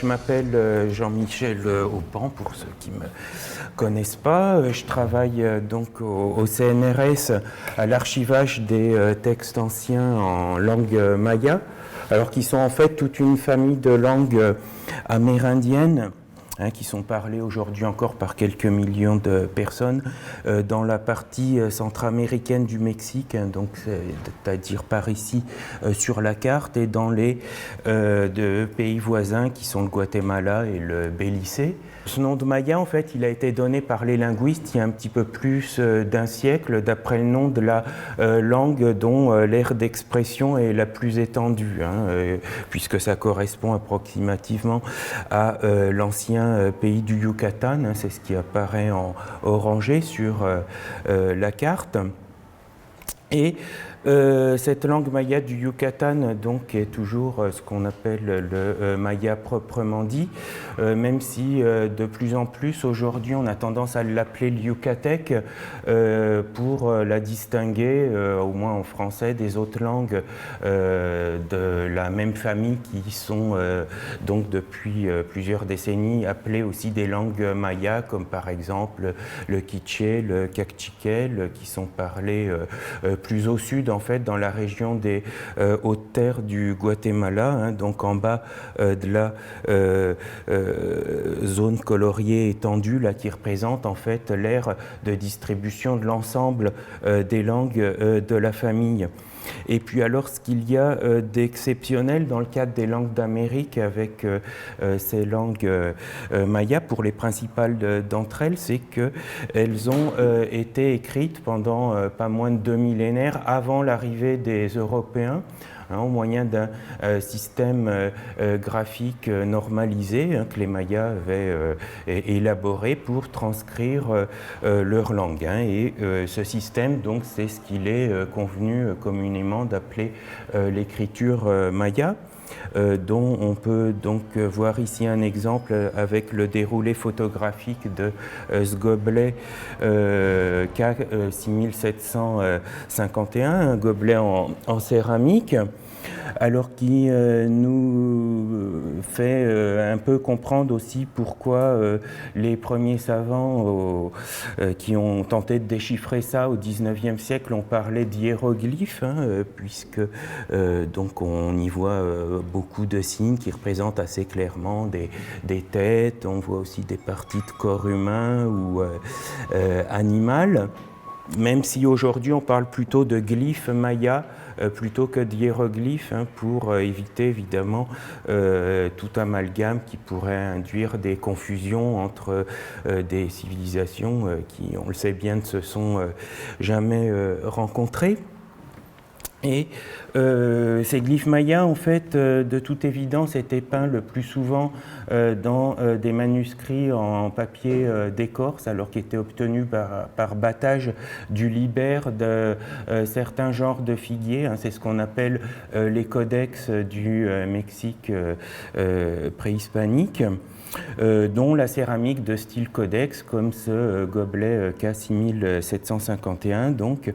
je m'appelle Jean-Michel Aupan, pour ceux qui ne me connaissent pas. Je travaille donc au CNRS à l'archivage des textes anciens en langue maya, alors qui sont en fait toute une famille de langues amérindiennes, qui sont parlées aujourd'hui encore par quelques millions de personnes dans la partie centra-américaine du Mexique, donc c'est-à-dire par ici sur la carte, et dans les deux pays voisins qui sont le Guatemala et le Belize. Ce nom de Maya, en fait, il a été donné par les linguistes il y a un petit peu plus d'un siècle, d'après le nom de la langue dont l'aire d'expression est la plus étendue, puisque ça correspond approximativement à l'ancien pays du Yucatan, c'est ce qui apparaît en orangé sur la carte. Et cette langue maya du Yucatan donc, est toujours ce qu'on appelle le maya proprement dit, même si de plus en plus aujourd'hui on a tendance à l'appeler le yucatec pour la distinguer, au moins en français, des autres langues de la même famille qui sont donc depuis plusieurs décennies appelées aussi des langues mayas, comme par exemple le quiché, le kaqchikel, qui sont parlés plus au sud, en fait, dans la région des hautes terres du Guatemala, donc en bas de la zone coloriée étendue, là, qui représente en fait l'aire de distribution de l'ensemble des langues de la famille. Et puis alors, ce qu'il y a d'exceptionnel dans le cadre des langues d'Amérique avec ces langues mayas, pour les principales d'entre elles, c'est qu'elles ont été écrites pendant pas moins de 2 millénaires avant l'arrivée des Européens, au moyen d'un système graphique normalisé que les Mayas avaient élaboré pour transcrire leur langue. Et ce système, donc, c'est ce qu'il est convenu communément d'appeler l'écriture maya, dont on peut donc voir ici un exemple avec le déroulé photographique de ce gobelet K6751, un gobelet en céramique, alors qui nous fait un peu comprendre aussi pourquoi les premiers savants qui ont tenté de déchiffrer ça au XIXe siècle ont parlé d'hiéroglyphes, puisque donc on y voit beaucoup de signes qui représentent assez clairement des têtes, on voit aussi des parties de corps humain ou animal, même si aujourd'hui on parle plutôt de glyphes mayas plutôt que d'hiéroglyphes, pour éviter évidemment tout amalgame qui pourrait induire des confusions entre des civilisations qui, on le sait bien, ne se sont jamais rencontrées. Et ces glyphes mayas, en fait, de toute évidence, étaient peints le plus souvent dans des manuscrits en papier d'écorce, alors qu'ils étaient obtenus par battage du libère de certains genres de figuiers. C'est ce qu'on appelle les codex du Mexique préhispanique, dont la céramique de style codex, comme ce gobelet K6751, donc,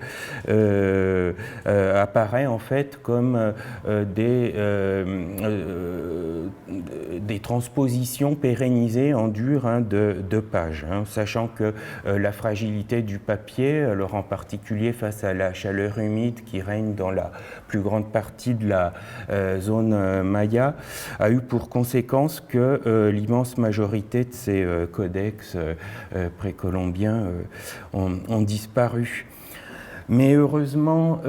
apparaît en fait comme des transpositions pérennisées en dur de pages, sachant que la fragilité du papier, alors en particulier face à la chaleur humide qui règne dans la plus grande partie de la zone maya, a eu pour conséquence que l'immense majorité de ces codex précolombiens ont disparu. Mais heureusement,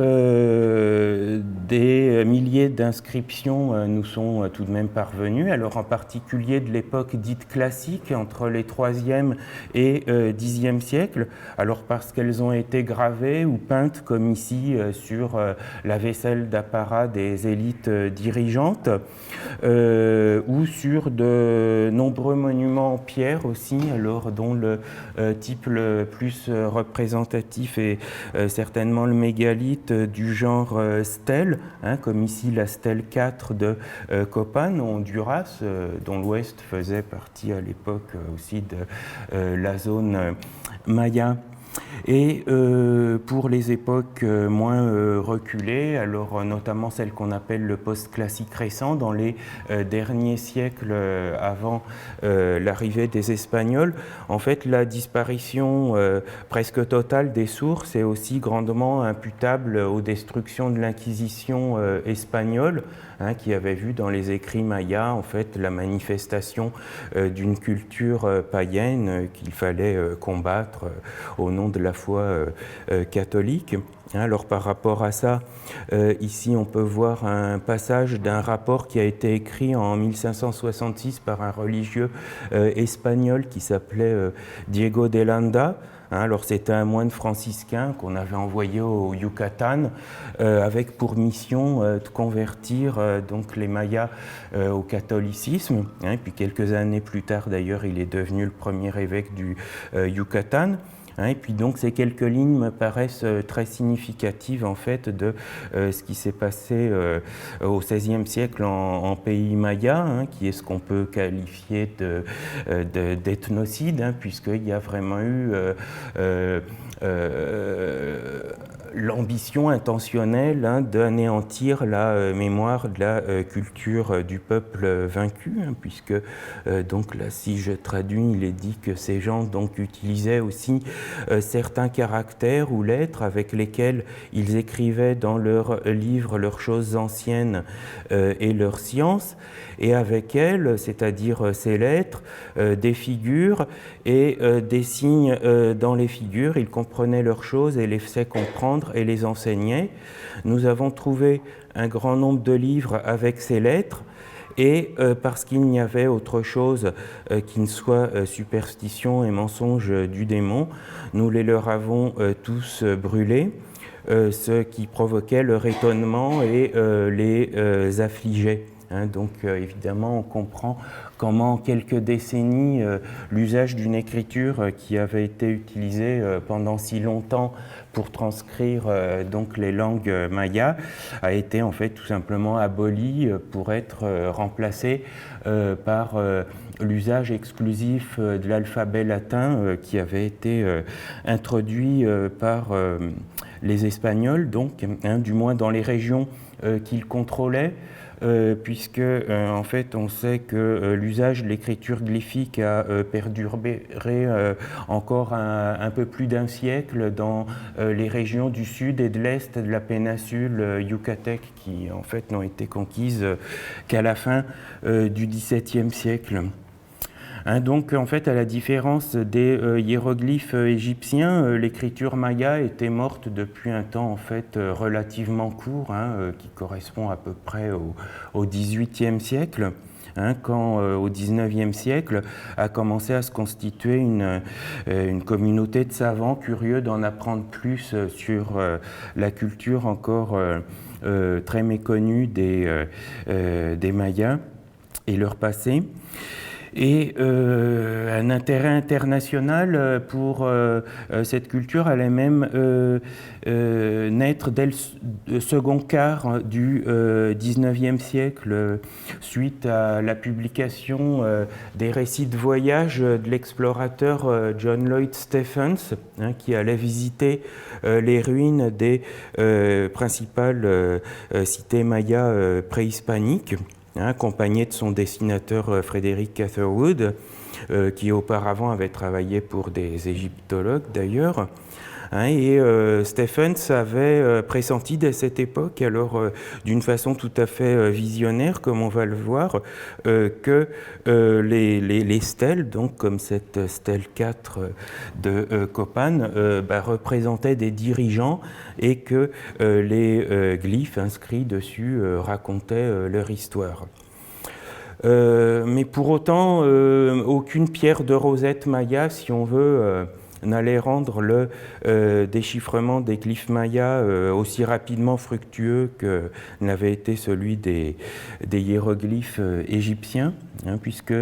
des milliers d'inscriptions nous sont tout de même parvenues, alors en particulier de l'époque dite classique, entre les 3e et 10e siècles, alors parce qu'elles ont été gravées ou peintes, comme ici, sur la vaisselle d'apparat des élites dirigeantes, ou sur de nombreux monuments en pierre aussi, alors dont le type le plus représentatif est certainement le mégalithe du genre stèle, comme ici la stèle 4 de Copan, au Honduras, dont l'ouest faisait partie à l'époque aussi de la zone maya. Et pour les époques moins reculées, alors notamment celles qu'on appelle le post-classique récent, dans les derniers siècles avant l'arrivée des Espagnols, en fait la disparition presque totale des sources est aussi grandement imputable aux destructions de l'Inquisition espagnole, qui avait vu dans les écrits mayas en fait la manifestation d'une culture païenne qu'il fallait combattre au nom de la foi catholique. Alors par rapport à ça, ici on peut voir un passage d'un rapport qui a été écrit en 1566 par un religieux espagnol qui s'appelait Diego de Landa. Alors c'était un moine franciscain qu'on avait envoyé au Yucatan avec pour mission de convertir donc les Mayas au catholicisme. Puis quelques années plus tard d'ailleurs il est devenu le premier évêque du Yucatan. Et puis donc ces quelques lignes me paraissent très significatives en fait de ce qui s'est passé au XVIe siècle en pays maya, qui est ce qu'on peut qualifier d'ethnocide, puisqu'il y a vraiment eu l'ambition intentionnelle d'anéantir la mémoire de la culture du peuple vaincu, puisque donc là, si je traduis, il est dit que ces gens donc utilisaient aussi certains caractères ou lettres avec lesquels ils écrivaient dans leurs livres leurs choses anciennes et leurs sciences, et avec elles, c'est-à-dire ces lettres, des figures et des signes dans les figures. Ils comprenaient leurs choses et les faisaient comprendre et les enseignaient. Nous avons trouvé un grand nombre de livres avec ces lettres, et parce qu'il n'y avait autre chose qui ne soit superstition et mensonge du démon, nous les leur avons tous brûlés, ce qui provoquait leur étonnement et les affligeait. Donc évidemment on comprend comment en quelques décennies l'usage d'une écriture qui avait été utilisée pendant si longtemps pour transcrire donc les langues mayas a été en fait tout simplement aboli pour être remplacé par l'usage exclusif de l'alphabet latin qui avait été introduit par les Espagnols, donc du moins dans les régions qu'ils contrôlaient. Puisque en fait on sait que l'usage de l'écriture glyphique a perduré encore un peu plus d'un siècle dans les régions du sud et de l'est de la péninsule yucatèque qui en fait n'ont été conquises qu'à la fin du XVIIe siècle. Donc en fait, à la différence des hiéroglyphes égyptiens, l'écriture maya était morte depuis un temps en fait relativement court, qui correspond à peu près au XVIIIe siècle. Quand au XIXe siècle a commencé à se constituer une communauté de savants curieux d'en apprendre plus sur la culture encore très méconnue des Mayas et leur passé. Et un intérêt international pour cette culture allait même naître dès le second quart du XIXe siècle, suite à la publication des récits de voyage de l'explorateur John Lloyd Stephens, qui allait visiter les ruines des principales cités mayas préhispaniques, accompagné de son dessinateur Frederick Catherwood, qui auparavant avait travaillé pour des égyptologues d'ailleurs. Et Stephens avait pressenti dès cette époque, alors d'une façon tout à fait visionnaire, comme on va le voir, que les stèles, donc comme cette stèle 4 de Copan, représentaient des dirigeants et que les glyphes inscrits dessus racontaient leur histoire. Mais pour autant, aucune pierre de rosette maya, si on veut, n'allait rendre le déchiffrement des glyphes mayas aussi rapidement fructueux que n'avait été celui des hiéroglyphes égyptiens, puisque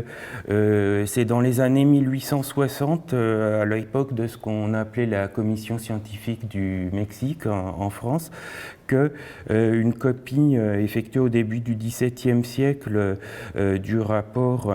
c'est dans les années 1860, à l'époque de ce qu'on appelait la Commission scientifique du Mexique en France, qu'une copie effectuée au début du XVIIe siècle du rapport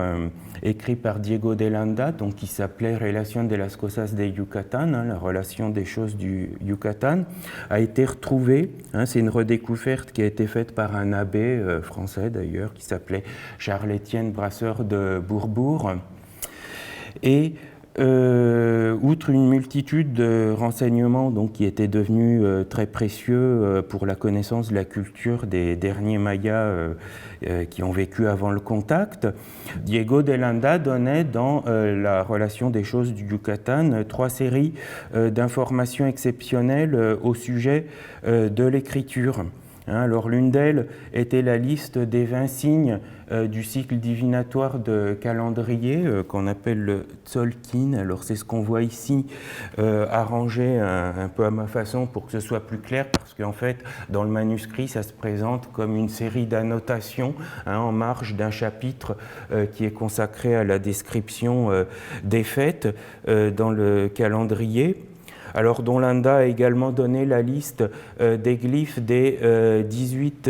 écrit par Diego de Landa, donc qui s'appelait Relación de las cosas de Yucatán, la relation des choses du Yucatan, a été retrouvée. C'est une redécouverte qui a été faite par un abbé français d'ailleurs, qui s'appelait Charles-Étienne Brasseur de Bourbourg. Et outre une multitude de renseignements donc, qui étaient devenus très précieux pour la connaissance de la culture des derniers Mayas qui ont vécu avant le contact, Diego de Landa donnait dans la relation des choses du Yucatan 3 séries d'informations exceptionnelles au sujet de l'écriture. Alors l'une d'elles était la liste des 20 signes du cycle divinatoire de calendrier qu'on appelle le Tzolk'in. Alors c'est ce qu'on voit ici arrangé un peu à ma façon pour que ce soit plus clair, parce qu'en fait dans le manuscrit ça se présente comme une série d'annotations en marge d'un chapitre qui est consacré à la description des fêtes dans le calendrier. Alors, dont Landa a également donné la liste des glyphes des 18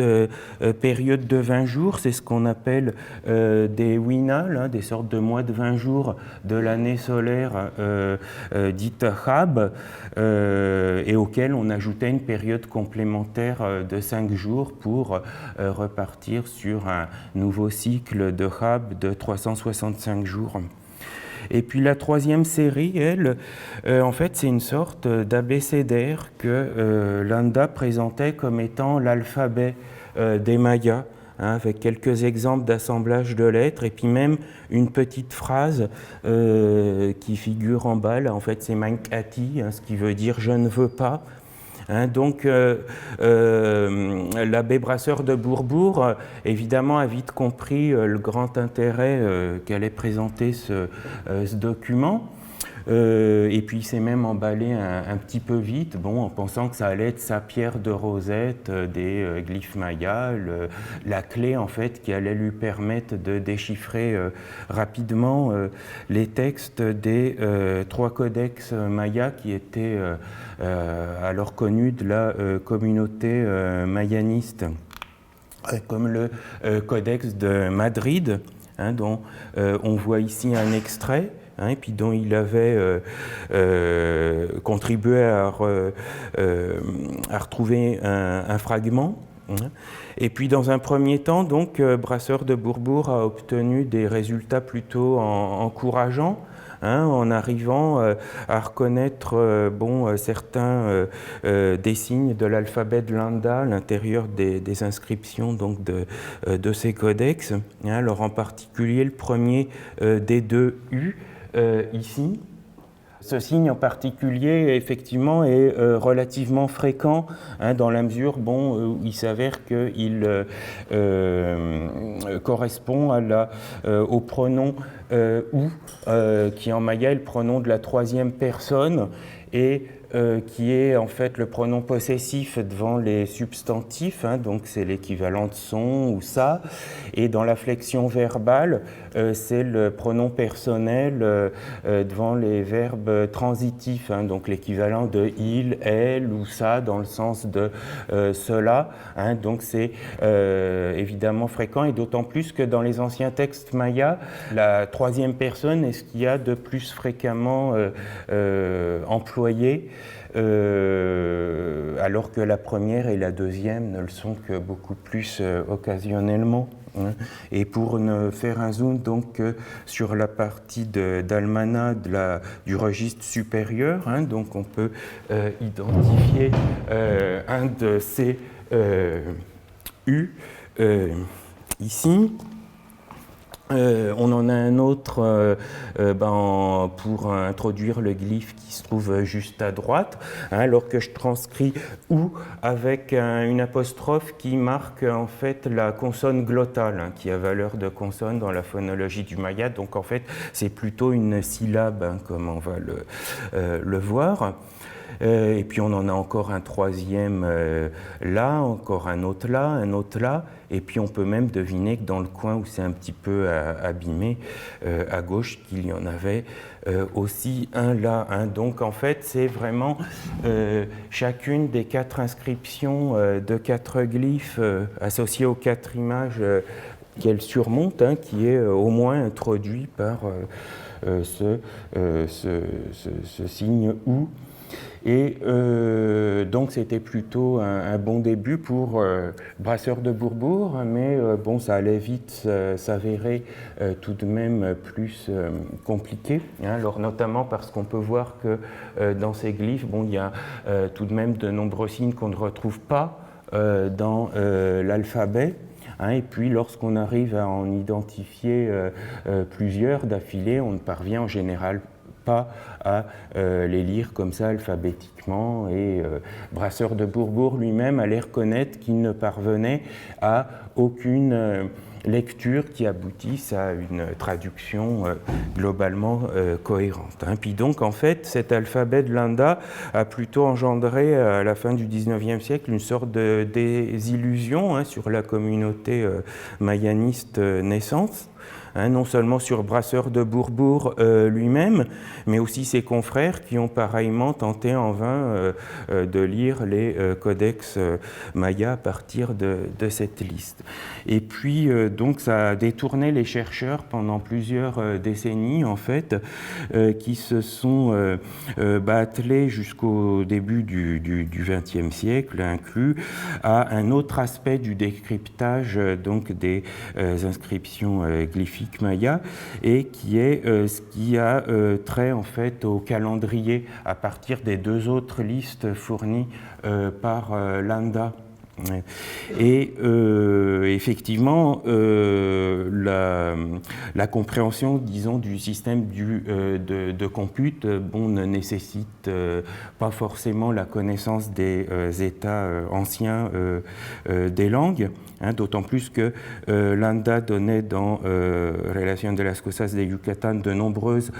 périodes de 20 jours. C'est ce qu'on appelle des winal, des sortes de mois de 20 jours de l'année solaire dite Chab, et auquel on ajoutait une période complémentaire de 5 jours pour repartir sur un nouveau cycle de Chab de 365 jours. Et puis la troisième série, elle, en fait, c'est une sorte d'abécédaire que Landa présentait comme étant l'alphabet des Mayas, avec quelques exemples d'assemblage de lettres, et puis même une petite phrase qui figure en bas. Là, en fait, c'est Mankati, ce qui veut dire « je ne veux pas ». Donc l'abbé Brasseur de Bourbourg, évidemment, a vite compris le grand intérêt qu'allait présenter ce document. Et puis il s'est même emballé un petit peu vite, en pensant que ça allait être sa pierre de rosette des glyphes mayas, la clé en fait qui allait lui permettre de déchiffrer rapidement les textes des 3 codex mayas qui étaient alors connus de la communauté mayaniste, comme le codex de Madrid, dont on voit ici un extrait. Et puis dont il avait contribué à retrouver un fragment. Et puis dans un premier temps, donc, Brasseur de Bourbourg a obtenu des résultats plutôt encourageants, en arrivant à reconnaître certains des signes de l'alphabet de Landa à l'intérieur des inscriptions donc, de ces codex. Alors en particulier le premier des 2 U, ici. Ce signe en particulier, effectivement, est relativement fréquent dans la mesure où il s'avère qu'il correspond au pronom ou, qui en maya est le pronom de la 3e personne et qui est en fait le pronom possessif devant les substantifs, donc c'est l'équivalent de son ou ça, et dans la flexion verbale, c'est le pronom personnel devant les verbes transitifs, donc l'équivalent de il, elle ou ça dans le sens de cela, donc c'est évidemment fréquent, et d'autant plus que dans les anciens textes mayas, la 3e personne est ce qu'il y a de plus fréquemment employé, alors que la première et la 2e ne le sont que beaucoup plus occasionnellement. Et pour ne faire un zoom donc sur la partie d'Almana du registre supérieur, donc on peut identifier un de ces U ici. On en a un autre pour introduire le glyphe qui se trouve juste à droite, alors que je transcris OU avec une apostrophe qui marque en fait la consonne glottale, qui a valeur de consonne dans la phonologie du maya. Donc en fait, c'est plutôt une syllabe, comme on va le voir. Et puis on en a encore un troisième là, encore un autre là, et puis on peut même deviner que dans le coin où c'est un petit peu abîmé, à gauche, qu'il y en avait aussi un là. Donc en fait, c'est vraiment chacune des 4 inscriptions de 4 glyphes associées aux 4 images qu'elle surmonte, qui est au moins introduit par ce signe ou. Et donc c'était plutôt un bon début pour Brasseur de Bourbourg, mais bon, ça allait vite s'avérer tout de même plus compliqué. Alors notamment parce qu'on peut voir que dans ces glyphes, bon, il y a tout de même de nombreux signes qu'on ne retrouve pas dans l'alphabet. Et puis lorsqu'on arrive à en identifier plusieurs d'affilée, on ne parvient en général pas à les lire comme ça alphabétiquement, et Brasseur de Bourbourg lui-même allait reconnaître qu'il ne parvenait à aucune lecture qui aboutisse à une traduction globalement cohérente. Puis donc en fait cet alphabet de Landa a plutôt engendré à la fin du XIXe siècle une sorte de désillusion sur la communauté mayaniste naissante. Non seulement sur Brasseur de Bourbourg lui-même, mais aussi ses confrères qui ont pareillement tenté en vain de lire les codex mayas à partir de cette liste. Et puis, donc, ça a détourné les chercheurs pendant plusieurs décennies, en fait, qui se sont attelés jusqu'au début du XXe siècle, inclus, à un autre aspect du décryptage donc, des inscriptions glyphiques maya, et qui est ce qui a trait en fait au calendrier à partir des 2 autres listes fournies par Landa. Et effectivement, la compréhension, disons, du système de compute, bon, ne nécessite pas forcément la connaissance des états anciens des langues, d'autant plus que Landa donnait dans Relación de las Cosas de Yucatán de nombreuses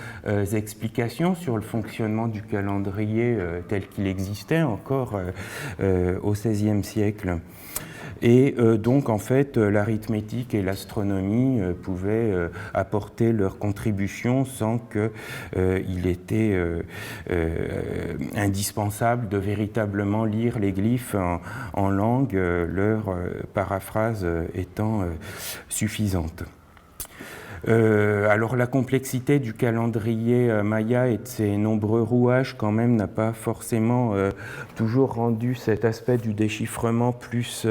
explications sur le fonctionnement du calendrier tel qu'il existait encore au XVIe siècle. Et donc, en fait, l'arithmétique et l'astronomie pouvaient apporter leur contribution sans qu'il était indispensable de véritablement lire les glyphes en langue, leur paraphrase étant suffisante. Alors la complexité du calendrier maya et de ses nombreux rouages quand même n'a pas forcément toujours rendu cet aspect du déchiffrement plus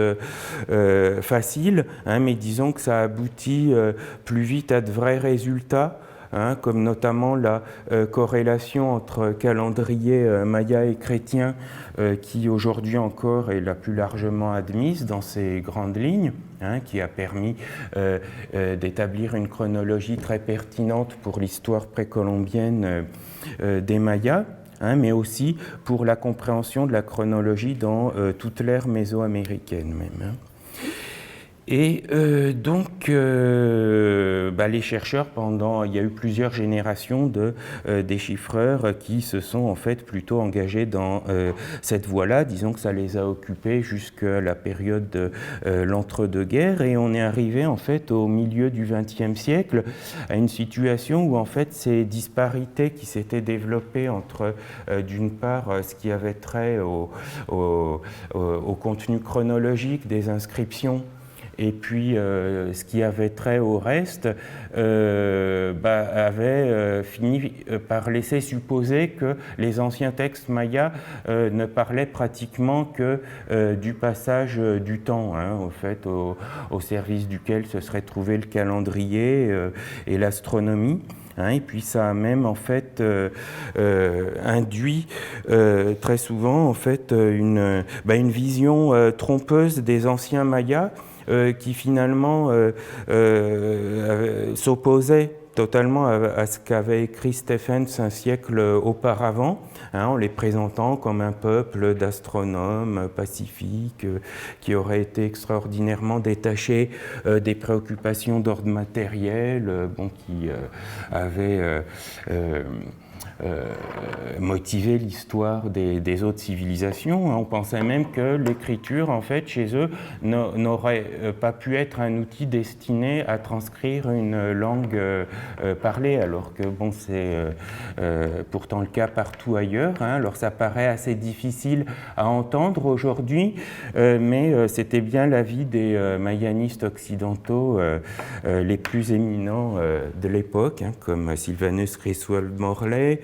facile, mais disons que ça aboutit plus vite à de vrais résultats, comme notamment la corrélation entre calendrier maya et chrétien qui aujourd'hui encore est la plus largement admise dans ces grandes lignes, qui a permis d'établir une chronologie très pertinente pour l'histoire précolombienne des Mayas, mais aussi pour la compréhension de la chronologie dans toute l'ère mésoaméricaine même. Et donc, les chercheurs, il y a eu plusieurs générations de déchiffreurs qui se sont en fait plutôt engagés dans cette voie-là. Disons que ça les a occupés jusqu'à la période de l'entre-deux-guerres, et on est arrivé en fait au milieu du XXe siècle à une situation où en fait ces disparités qui s'étaient développées entre d'une part ce qui avait trait au contenu chronologique des inscriptions, et puis ce qui avait trait au reste avait fini par laisser supposer que les anciens textes mayas ne parlaient pratiquement que du passage du temps, au fait, au service duquel se serait trouvé le calendrier et l'astronomie. Et puis ça a même en fait induit très souvent en fait une vision trompeuse des anciens mayas, qui finalement s'opposait totalement à ce qu'avait écrit Stephens un siècle auparavant, en les présentant comme un peuple d'astronomes pacifiques qui aurait été extraordinairement détaché des préoccupations d'ordre matériel, qui avait motiver l'histoire des autres civilisations. On pensait même que l'écriture, en fait, chez eux, n'aurait pas pu être un outil destiné à transcrire une langue parlée, alors que bon, c'est pourtant le cas partout ailleurs. Alors ça paraît assez difficile à entendre aujourd'hui, mais c'était bien l'avis des mayanistes occidentaux les plus éminents de l'époque, comme Sylvanus Griswold Morley,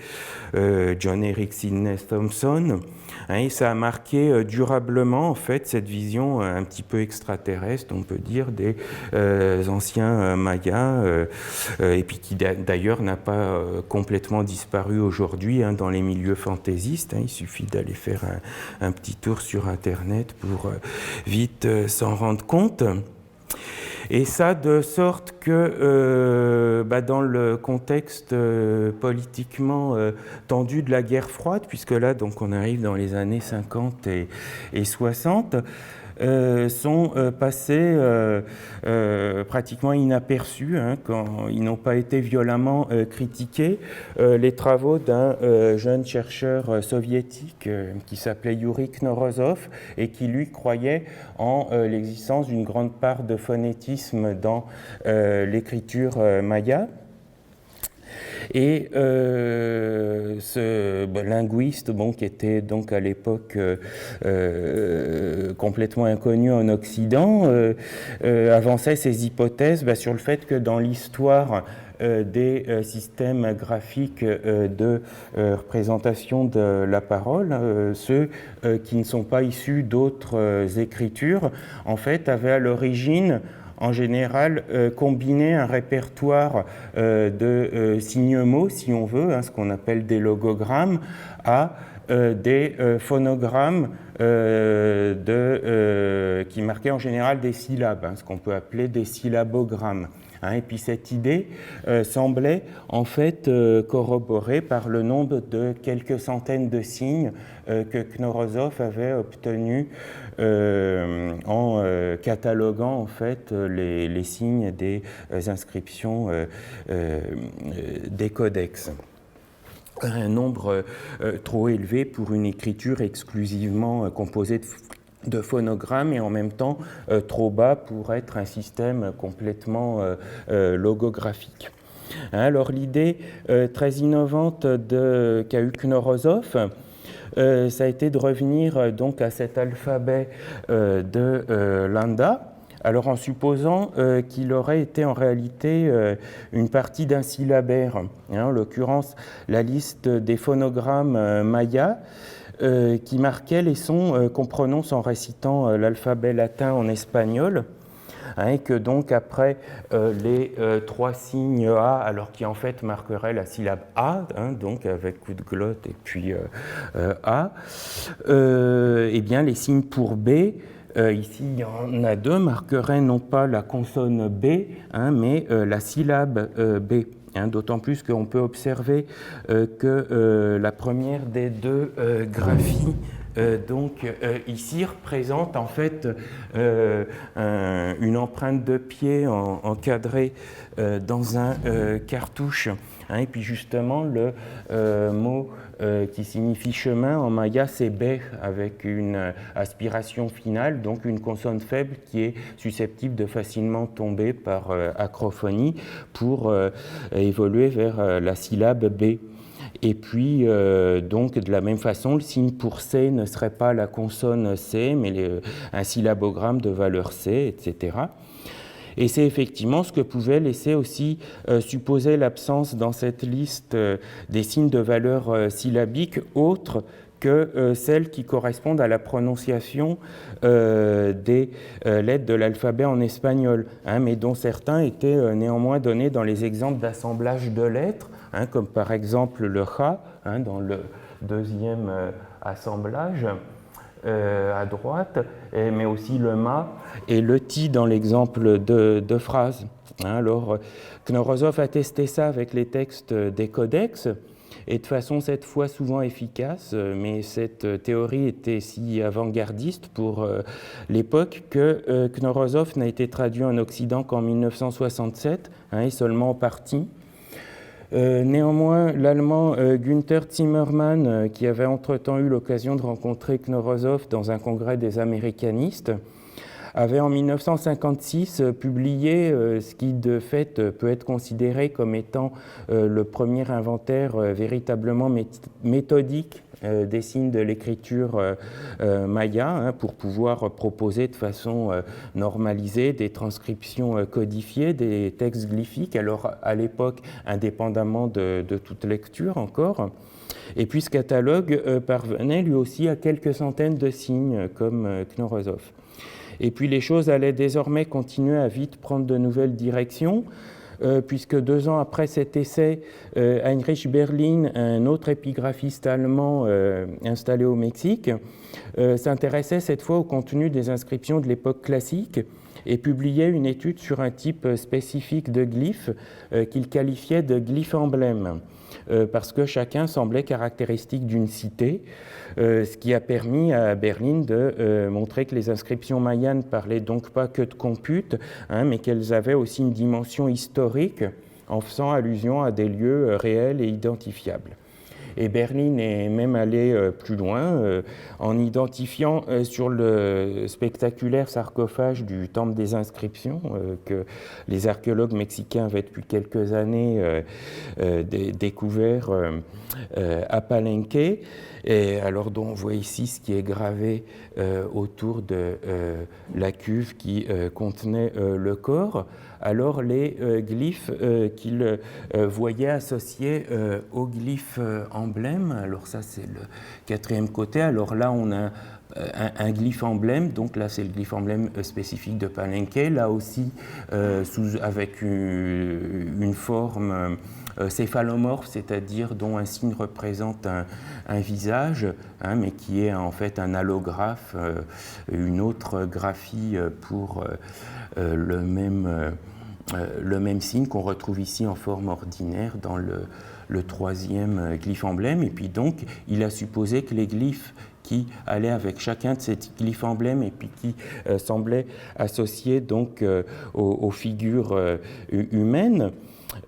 John Eric Sidney Thompson. Et ça a marqué durablement en fait cette vision un petit peu extraterrestre, on peut dire, des anciens Mayas, et puis qui d'ailleurs n'a pas complètement disparu aujourd'hui dans les milieux fantaisistes. Il suffit d'aller faire un petit tour sur Internet pour vite s'en rendre compte. Et ça de sorte que dans le contexte politiquement tendu de la guerre froide, puisque là donc on arrive dans les années 50 et 60, sont passés pratiquement inaperçus, quand ils n'ont pas été violemment critiqués, les travaux d'un jeune chercheur soviétique qui s'appelait Yuri Knorozov et qui lui croyait en l'existence d'une grande part de phonétisme dans l'écriture maya. Et ce linguiste, qui était donc à l'époque complètement inconnu en Occident, avançait ses hypothèses sur le fait que dans l'histoire des systèmes graphiques de représentation de la parole, ceux qui ne sont pas issus d'autres écritures, en fait, avaient à l'origine en général combiner un répertoire de signes-mots, si on veut, ce qu'on appelle des logogrammes, à des phonogrammes qui marquaient en général des syllabes, ce qu'on peut appeler des syllabogrammes. Et puis cette idée semblait en fait corroborée par le nombre de quelques centaines de signes que Knorozov avait obtenus en cataloguant en fait les signes des inscriptions des codex. Un nombre trop élevé pour une écriture exclusivement composée de phonogrammes et en même temps trop bas pour être un système complètement logographique. Alors l'idée très innovante qu'a eu Knorozov, ça a été de revenir donc à cet alphabet de Landa, alors en supposant qu'il aurait été en réalité une partie d'un syllabaire, en l'occurrence la liste des phonogrammes mayas, qui marquait les sons qu'on prononce en récitant l'alphabet latin en espagnol, et que donc après les trois signes A, alors qui en fait marqueraient la syllabe A, donc avec coup de glotte et puis A, et bien les signes pour B, ici il y en a deux, marqueraient non pas la consonne B, mais la syllabe B. D'autant plus qu'on peut observer que la première des deux graphies ici représente en fait une empreinte de pied encadrée dans un cartouche. Et puis justement le mot qui signifie chemin en maya, c'est B avec une aspiration finale, donc une consonne faible qui est susceptible de facilement tomber par acrophonie pour évoluer vers la syllabe B. Et puis, donc, de la même façon, le signe pour C ne serait pas la consonne C, mais un syllabogramme de valeur C, etc. Et c'est effectivement ce que pouvait laisser aussi supposer l'absence dans cette liste des signes de valeur syllabique autres que celles qui correspondent à la prononciation des lettres de l'alphabet en espagnol, mais dont certains étaient néanmoins donnés dans les exemples d'assemblage de lettres, comme par exemple le J dans le deuxième assemblage à droite, mais aussi le Ma et le Ti dans l'exemple de phrase. Alors, Knorozov a testé ça avec les textes des codex, et de façon cette fois souvent efficace, mais cette théorie était si avant-gardiste pour l'époque que Knorozov n'a été traduit en Occident qu'en 1967, et seulement en partie. Néanmoins, l'Allemand Günther Zimmermann, qui avait entre-temps eu l'occasion de rencontrer Knorozov dans un congrès des américanistes, avait en 1956 publié ce qui de fait peut être considéré comme étant le premier inventaire véritablement méthodique des signes de l'écriture maya, pour pouvoir proposer de façon normalisée des transcriptions codifiées des textes glyphiques, alors à l'époque indépendamment de toute lecture encore. Et puis ce catalogue parvenait lui aussi à quelques centaines de signes comme Knorozov. Et puis les choses allaient désormais continuer à vite prendre de nouvelles directions, puisque 2 ans après cet essai, Heinrich Berlin, un autre épigraphiste allemand installé au Mexique, s'intéressait cette fois au contenu des inscriptions de l'époque classique et publiait une étude sur un type spécifique de glyphes qu'il qualifiait de glyphe emblème, parce que chacun semblait caractéristique d'une cité, ce qui a permis à Berlin de montrer que les inscriptions mayas ne parlaient donc pas que de compute, mais qu'elles avaient aussi une dimension historique en faisant allusion à des lieux réels et identifiables. Et Berlin est même allé plus loin en identifiant sur le spectaculaire sarcophage du Temple des Inscriptions que les archéologues mexicains avaient depuis quelques années découvert à Palenque. Et alors, on voit ici ce qui est gravé autour de la cuve qui contenait le corps. Alors, les glyphes qu'il voyait associés aux glyphes emblèmes. Alors, ça, c'est le 4e côté. Alors là, on a un glyphe emblème, donc là c'est le glyphe emblème spécifique de Palenque, là aussi avec une forme céphalomorphe, c'est-à-dire dont un signe représente un visage, mais qui est en fait un allographe, une autre graphie pour le même signe qu'on retrouve ici en forme ordinaire dans le 3e glyphe emblème. Et puis donc, il a supposé que les glyphes qui allaient avec chacun de ces glyphes emblèmes et puis qui semblaient associés donc aux figures humaines,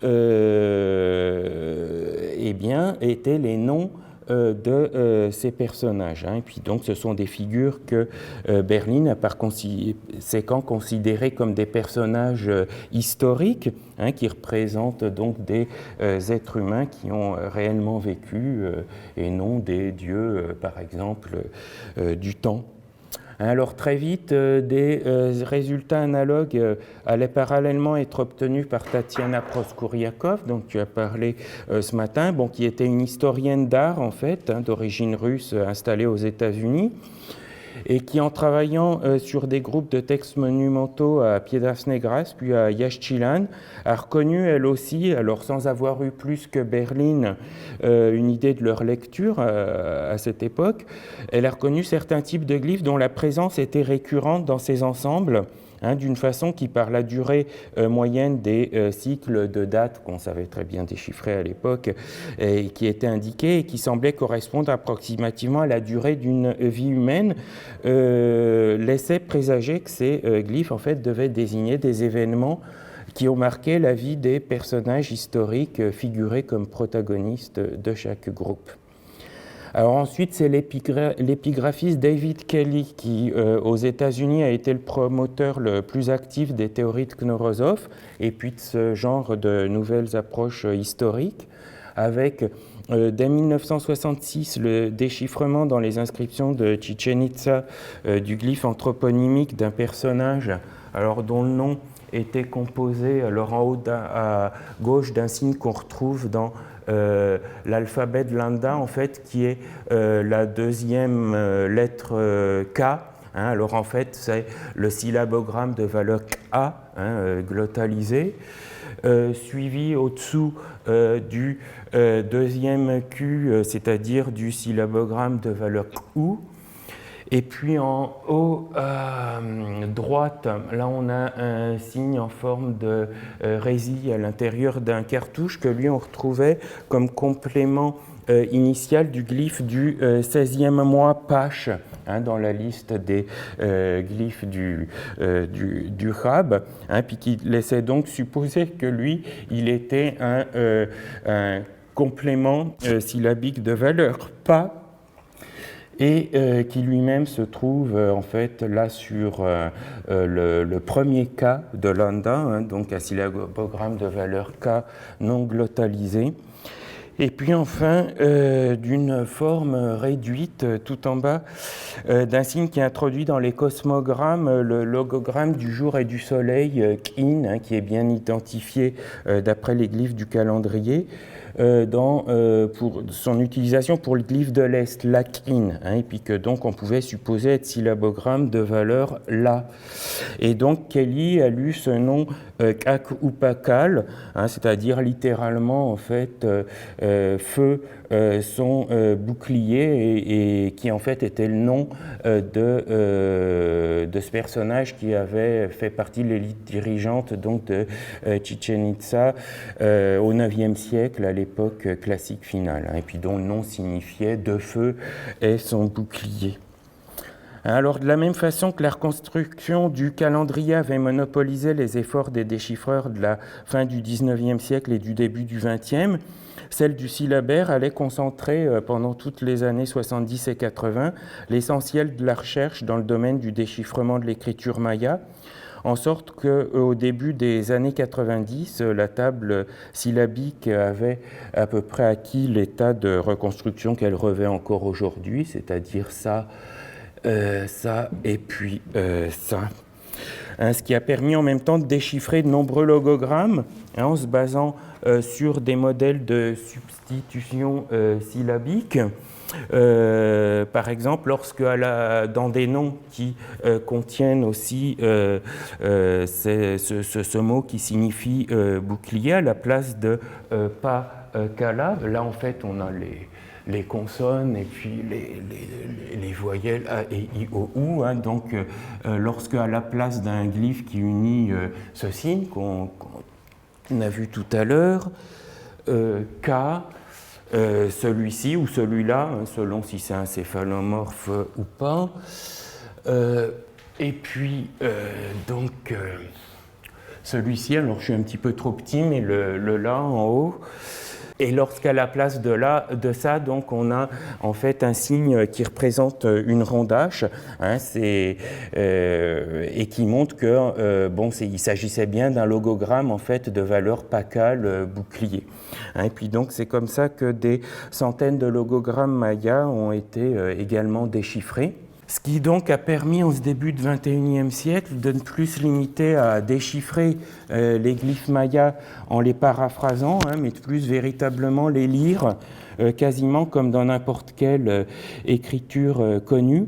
eh bien, étaient les noms de ces personnages. Et puis donc, ce sont des figures que Berlin a par conséquent considérées comme des personnages historiques, qui représentent donc des êtres humains qui ont réellement vécu et non des dieux, par exemple, du temps. Alors très vite, des résultats analogues allaient parallèlement être obtenus par Tatiana Proskouriakov, dont tu as parlé ce matin, qui était une historienne d'art en fait, d'origine russe installée aux États-Unis, et qui, en travaillant sur des groupes de textes monumentaux à Piedras Negras, puis à Yaxchilán, a reconnu elle aussi, alors sans avoir eu plus que Berlin une idée de leur lecture à cette époque, elle a reconnu certains types de glyphes dont la présence était récurrente dans ces ensembles, d'une façon qui, par la durée moyenne des cycles de dates qu'on savait très bien déchiffrer à l'époque et qui étaient indiqués et qui semblaient correspondre approximativement à la durée d'une vie humaine, laissait présager que ces glyphes en fait devaient désigner des événements qui ont marqué la vie des personnages historiques figurés comme protagonistes de chaque groupe. Alors ensuite, c'est l'épigraphiste David Kelly qui, aux États-Unis, a été le promoteur le plus actif des théories de Knorozov et puis de ce genre de nouvelles approches historiques, avec dès 1966 le déchiffrement dans les inscriptions de Chichen Itza du glyphe anthroponymique d'un personnage alors dont le nom était composé alors en haut à gauche d'un signe qu'on retrouve dans l'alphabet de Lambda, en fait, qui est la 2e lettre K. Alors en fait, c'est le syllabogramme de valeur A, glottalisé, suivi au-dessous du 2e Q, c'est-à-dire du syllabogramme de valeur OU. Et puis en haut à droite, là on a un signe en forme de résille à l'intérieur d'un cartouche que lui on retrouvait comme complément initiale du glyphe du 16e mois Pash, dans la liste des glyphes du Chab, puis qui laissait donc supposer que lui, il était un complément syllabique de valeur Pa, et qui lui-même se trouve en fait là sur le premier K de lambda, donc un syllabogramme de valeur K non glottalisé. Et puis enfin, d'une forme réduite tout en bas, d'un signe qui est introduit dans les cosmogrammes, le logogramme du jour et du soleil, Kin, qui est bien identifié d'après les glyphes du calendrier, pour son utilisation pour le glyphe de l'Est, Lakin, et puis que donc on pouvait supposer être syllabogramme de valeur La. Et donc Kelly a lu ce nom Kak ou Pakal, c'est-à-dire littéralement en fait feu son bouclier, et qui en fait était le nom de ce personnage qui avait fait partie de l'élite dirigeante donc de Chichen Itza au IXe siècle, à l'époque classique finale, et puis dont le nom signifiait de feu et son bouclier. Alors, de la même façon que la reconstruction du calendrier avait monopolisé les efforts des déchiffreurs de la fin du XIXe siècle et du début du XXe, celle du syllabaire allait concentrer pendant toutes les années 70 et 80 l'essentiel de la recherche dans le domaine du déchiffrement de l'écriture maya, en sorte qu'au début des années 90, la table syllabique avait à peu près acquis l'état de reconstruction qu'elle revêt encore aujourd'hui, c'est-à-dire ça, et puis ça. Ce qui a permis en même temps de déchiffrer de nombreux logogrammes en se basant sur des modèles de substitution syllabique. Par exemple, lorsque dans des noms qui contiennent aussi ce mot qui signifie bouclier, à la place de pa kala, là en fait on a les consonnes et puis les voyelles A et I, O, U. Donc, lorsque à la place d'un glyphe qui unit ce signe qu'on a vu tout à l'heure, K, celui-ci ou celui-là, selon si c'est un céphalomorphe ou pas. Et puis, donc, celui-ci, alors je suis un petit peu trop petit, mais le là en haut. Et lorsqu'à la place de ça, donc, on a en fait un signe qui représente une rondache, et qui montre que il s'agissait bien d'un logogramme en fait de valeur pakal bouclier. Et puis donc c'est comme ça que des centaines de logogrammes mayas ont été également déchiffrés. Ce qui donc a permis en ce début du XXIe siècle de ne plus se limiter à déchiffrer les glyphes mayas en les paraphrasant, mais de plus véritablement les lire quasiment comme dans n'importe quelle écriture connue.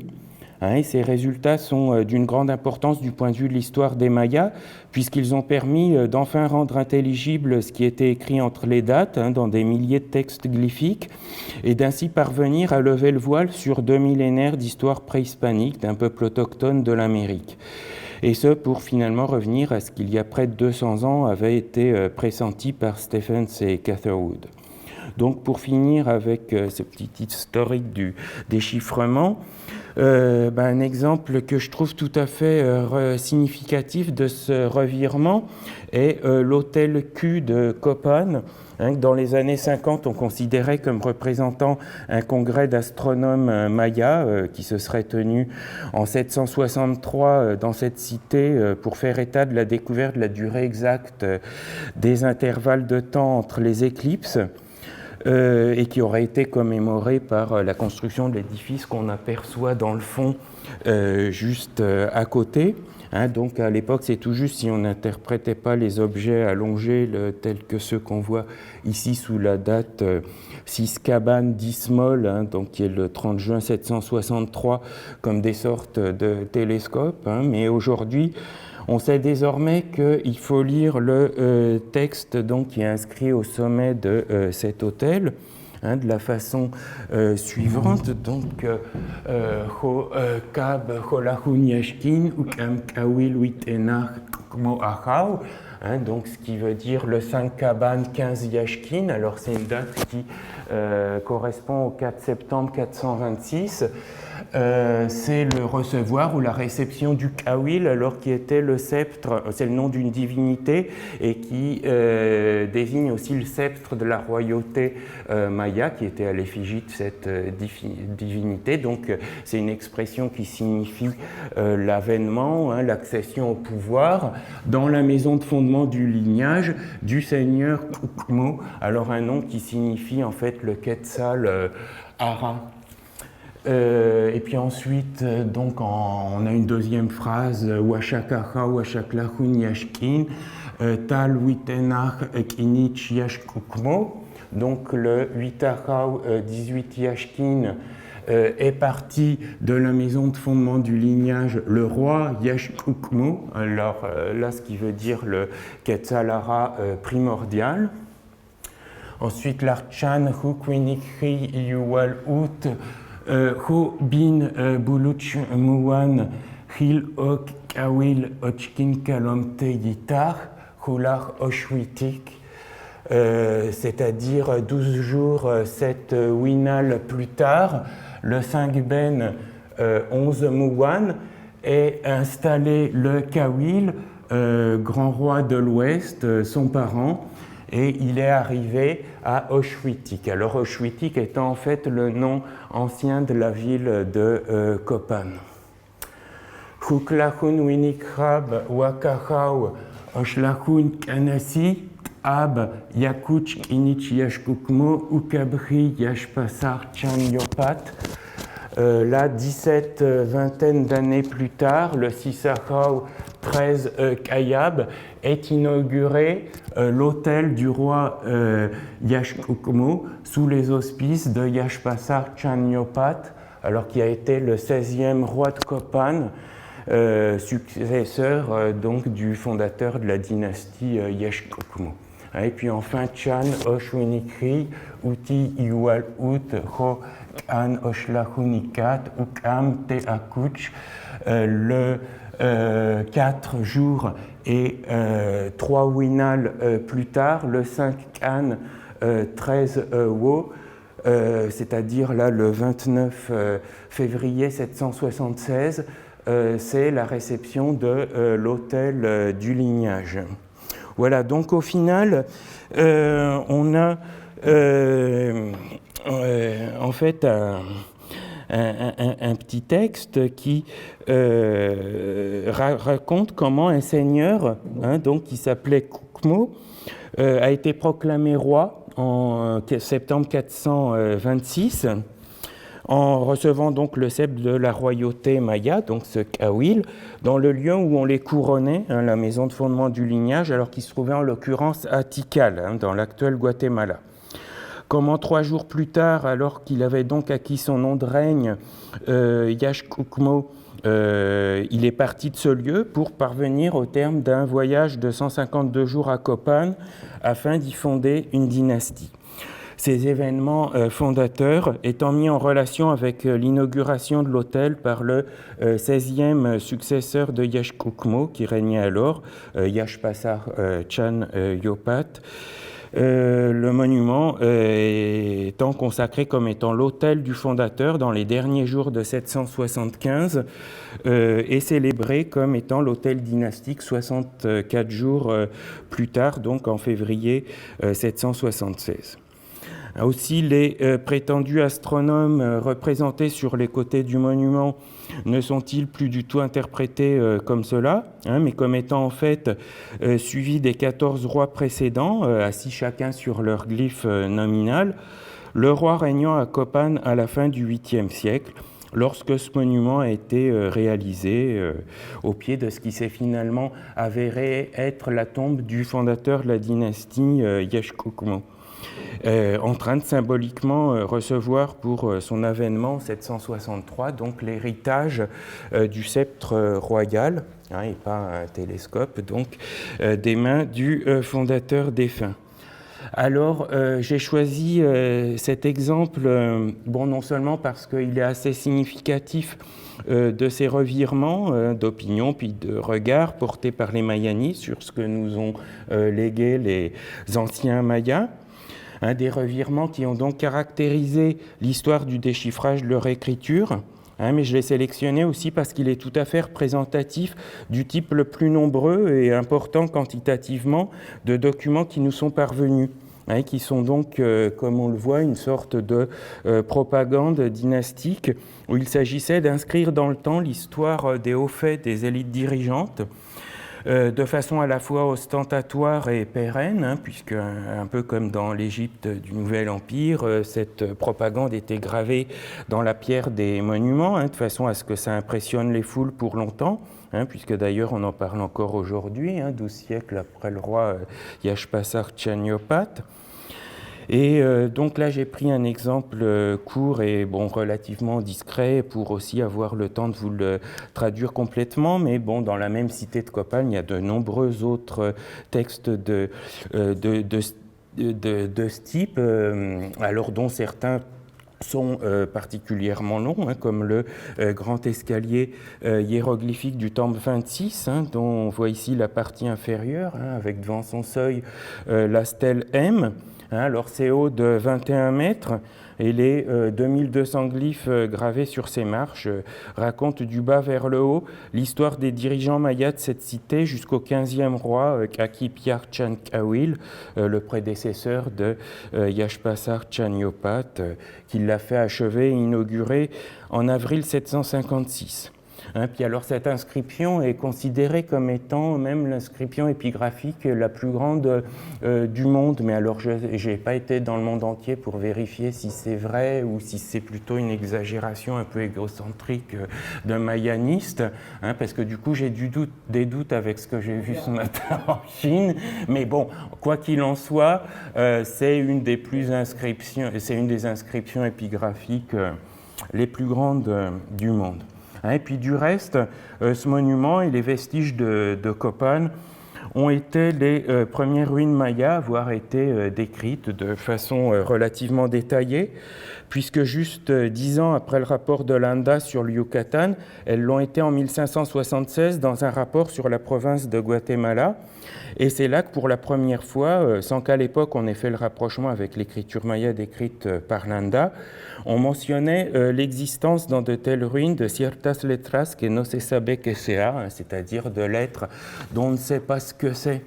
Et ces résultats sont d'une grande importance du point de vue de l'histoire des Mayas, puisqu'ils ont permis d'enfin rendre intelligible ce qui était écrit entre les dates, dans des milliers de textes glyphiques, et d'ainsi parvenir à lever le voile sur 2 millénaires d'histoire préhispanique d'un peuple autochtone de l'Amérique. Et ce, pour finalement revenir à ce qu'il y a près de 200 ans avait été pressenti par Stephens et Catherwood. Donc, pour finir avec ce petit historique du déchiffrement, un exemple que je trouve tout à fait significatif de ce revirement est l'hôtel Q de Copan, que dans les années 50, on considérait comme représentant un congrès d'astronomes mayas qui se serait tenu en 763 dans cette cité pour faire état de la découverte de la durée exacte des intervalles de temps entre les éclipses. Et qui aurait été commémoré par la construction de l'édifice qu'on aperçoit dans le fond juste à côté. Donc à l'époque, c'est tout juste si on n'interprétait pas les objets allongés tels que ceux qu'on voit ici sous la date Siskaban d'Ismol, donc qui est le 30 juin 763, comme des sortes de télescopes. Mais aujourd'hui, on sait désormais qu'il faut lire le texte donc, qui est inscrit au sommet de cet autel de la façon suivante. Donc, Kab Holahun Yashkin Ukam Kawil Witenach Mo Achau. donc ce qui veut dire le 5 Kaban 15 Yashkin. Alors c'est une date qui correspond au 4 septembre 426. C'est le recevoir ou la réception du Kawil, alors qui était le sceptre, c'est le nom d'une divinité et qui désigne aussi le sceptre de la royauté maya, qui était à l'effigie de cette divinité. Donc c'est une expression qui signifie l'avènement, l'accession au pouvoir dans la maison de fondement du lignage du seigneur Kukmo. Alors un nom qui signifie en fait le Quetzal Ara. Et puis ensuite, donc on a une deuxième phrase, Washakaha, Washaklahun Yashkin, Tal Witenach Kinich Yashkukmo. Donc le 8 Arau 18 Yashkin est parti de la maison de fondement du lignage, le roi Yashkukmo. Alors là, ce qui veut dire le Quetzalara primordial. Ensuite, l'Archan Hukwinikri Yuwal Ut. Ho bin buluch muwan hil ok kawil ochkin kalomte yitar hular oshwitik, c'est-à-dire 12 jours, 7 winal plus tard, le 5 ben 11 muwan est installé le Kawil, grand roi de l'Ouest, son parent, et il est arrivé à Oshwitik. Alors Oshwitik étant en fait le nom ancien de la ville de Copan. Huklahun winikrab wakahau oshlahun kanasi ab yakuch kinich yashkukmo ukabri yashpasar chanyopat. Là, 17 vingtaine d'années plus tard, le Sisakau 13 Kayab est inauguré l'hôtel du roi Yashkukmo sous les auspices de Yashpasar Chanyopat, alors qui a été le 16e roi de Copan, successeur donc du fondateur de la dynastie Yashkukmo. Et puis enfin, Chan Oshwinikri, Uti Iwal Ut, Ho An Oshlahunikat, Ukam Te Akuch, le 4 jours et 3 winal plus tard, le 5 Kan 13 Wo, c'est-à-dire là le 29 février 776, c'est la réception de l'autel du lignage. Voilà, donc au final, on a en fait un petit texte qui raconte comment un seigneur, donc qui s'appelait Kukmo, a été proclamé roi en septembre 426, en recevant donc le sceptre de la royauté maya, donc ce Kawil, dans le lieu où on les couronnait, la maison de fondement du lignage, alors qu'il se trouvait en l'occurrence à Tikal, dans l'actuel Guatemala. Comment 3 jours plus tard, alors qu'il avait donc acquis son nom de règne, Yashkukmo, il est parti de ce lieu pour parvenir au terme d'un voyage de 152 jours à Copan afin d'y fonder une dynastie. Ces événements fondateurs étant mis en relation avec l'inauguration de l'autel par le 16e successeur de Yashkukmo, qui régnait alors, Yashpasar Chan Yopat, le monument étant consacré comme étant l'autel du fondateur dans les derniers jours de 775 et célébré comme étant l'autel dynastique 64 jours plus tard, donc en février 776. Aussi, les prétendus astronomes représentés sur les côtés du monument ne sont-ils plus du tout interprétés comme cela, mais comme étant en fait suivis des 14 rois précédents, assis chacun sur leur glyphe nominal, le roi régnant à Copan à la fin du 8e siècle, lorsque ce monument a été réalisé au pied de ce qui s'est finalement avéré être la tombe du fondateur de la dynastie Yashkukmo. En train de symboliquement recevoir pour son avènement 763, donc l'héritage du sceptre royal, et pas un télescope, donc des mains du fondateur défunt. Alors, j'ai choisi cet exemple, bon, non seulement parce qu'il est assez significatif de ces revirements d'opinion puis de regard portés par les mayanistes sur ce que nous ont légué les anciens mayas, des revirements qui ont donc caractérisé l'histoire du déchiffrage de leur écriture. Mais je l'ai sélectionné aussi parce qu'il est tout à fait représentatif du type le plus nombreux et important quantitativement de documents qui nous sont parvenus, qui sont donc, comme on le voit, une sorte de propagande dynastique où il s'agissait d'inscrire dans le temps l'histoire des hauts faits des élites dirigeantes, de façon à la fois ostentatoire et pérenne, puisque un peu comme dans l'Égypte du Nouvel Empire, cette propagande était gravée dans la pierre des monuments, de façon à ce que ça impressionne les foules pour longtemps, puisque d'ailleurs on en parle encore aujourd'hui, 12 siècles après le roi Yashpasar Chaniopate. Et donc là, j'ai pris un exemple court et bon, relativement discret pour aussi avoir le temps de vous le traduire complètement. Mais bon, dans la même cité de Copan, il y a de nombreux autres textes de ce type, alors dont certains sont particulièrement longs, comme le grand escalier hiéroglyphique du temple 26, dont on voit ici la partie inférieure, avec devant son seuil la stèle M. Alors c'est haut de 21 mètres et les 2200 glyphes gravés sur ces marches racontent du bas vers le haut l'histoire des dirigeants mayas de cette cité jusqu'au 15e roi Kakipiar Chankawil, le prédécesseur de Yashpasar Chaniopate, qui l'a fait achever et inaugurer en avril 756. Puis alors cette inscription est considérée comme étant même l'inscription épigraphique la plus grande du monde, mais alors je n'ai pas été dans le monde entier pour vérifier si c'est vrai ou si c'est plutôt une exagération un peu égocentrique d'un mayaniste, parce que du coup j'ai des doutes avec ce que j'ai vu ce matin en Chine, mais bon, quoi qu'il en soit, c'est une des inscriptions épigraphiques les plus grandes du monde. Et puis du reste, ce monument et les vestiges de Copan ont été les premières ruines mayas à avoir été décrites de façon relativement détaillée, puisque juste 10 ans après le rapport de Landa sur le Yucatan, elles l'ont été en 1576 dans un rapport sur la province de Guatemala. Et c'est là que pour la première fois, sans qu'à l'époque on ait fait le rapprochement avec l'écriture maya décrite par Landa, on mentionnait l'existence dans de telles ruines de ciertas letras que no se sabe que sea, c'est-à-dire de lettres dont on ne sait pas ce que c'est.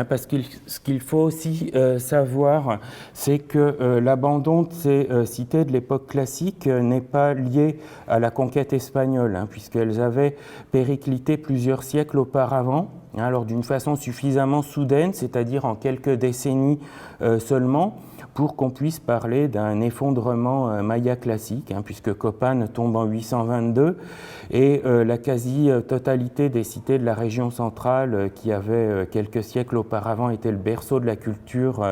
Parce que ce qu'il faut aussi savoir, c'est que l'abandon de ces cités de l'époque classique n'est pas lié à la conquête espagnole, puisqu'elles avaient périclité plusieurs siècles auparavant, alors d'une façon suffisamment soudaine, c'est-à-dire en quelques décennies seulement, pour qu'on puisse parler d'un effondrement maya classique, puisque Copan tombe en 822 et la quasi-totalité des cités de la région centrale qui avaient quelques siècles auparavant été le berceau de la culture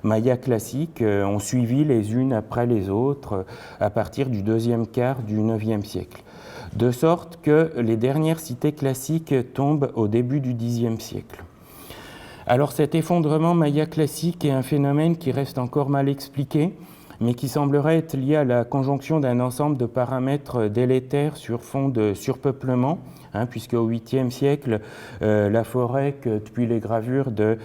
maya classique ont suivi les unes après les autres à partir du deuxième quart du IXe siècle. De sorte que les dernières cités classiques tombent au début du Xe siècle. Alors cet effondrement maya classique est un phénomène qui reste encore mal expliqué, mais qui semblerait être lié à la conjonction d'un ensemble de paramètres délétères sur fond de surpeuplement, puisque au 8e siècle, la forêt que depuis les gravures de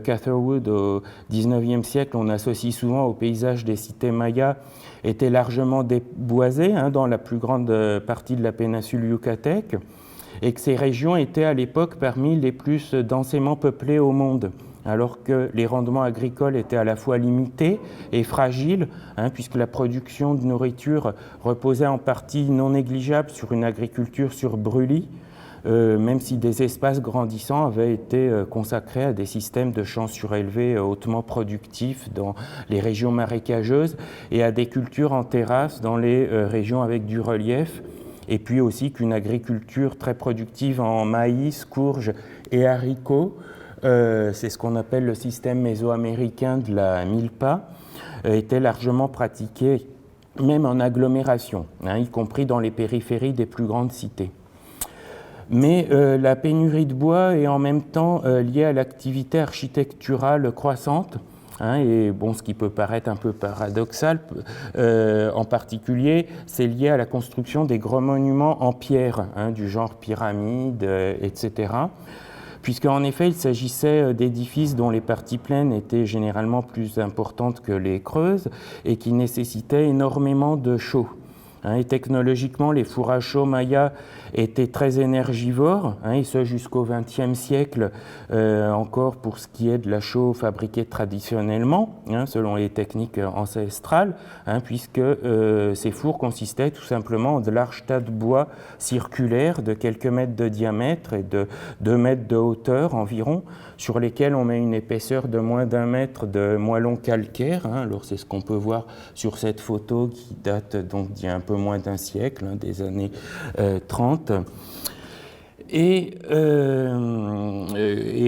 Catherwood au 19e siècle, on associe souvent au paysage des cités mayas, était largement déboisée dans la plus grande partie de la péninsule yucatèque, et que ces régions étaient à l'époque parmi les plus densément peuplées au monde, alors que les rendements agricoles étaient à la fois limités et fragiles, puisque la production de nourriture reposait en partie non négligeable sur une agriculture sur brûlis, même si des espaces grandissants avaient été consacrés à des systèmes de champs surélevés hautement productifs dans les régions marécageuses et à des cultures en terrasse dans les régions avec du relief, et puis aussi qu'une agriculture très productive en maïs, courges et haricots, c'est ce qu'on appelle le système mésoaméricain de la milpa, était largement pratiquée même en agglomération, y compris dans les périphéries des plus grandes cités. Mais la pénurie de bois est en même temps liée à l'activité architecturale croissante, Et bon, ce qui peut paraître un peu paradoxal, en particulier, c'est lié à la construction des grands monuments en pierre, du genre pyramide, etc. Puisqu'en effet, il s'agissait d'édifices dont les parties pleines étaient généralement plus importantes que les creuses et qui nécessitaient énormément de chaux. Et technologiquement, les fours à chaux mayas étaient très énergivores, et ce jusqu'au XXe siècle, encore pour ce qui est de la chaux fabriquée traditionnellement, selon les techniques ancestrales, puisque ces fours consistaient tout simplement en de larges tas de bois circulaires de quelques mètres de diamètre et de 2 mètres de hauteur environ, sur lesquels on met une épaisseur de moins d'1 mètre de moellons calcaires. Alors c'est ce qu'on peut voir sur cette photo qui date donc d'il y a un peu moins d'un siècle, des années 30. Et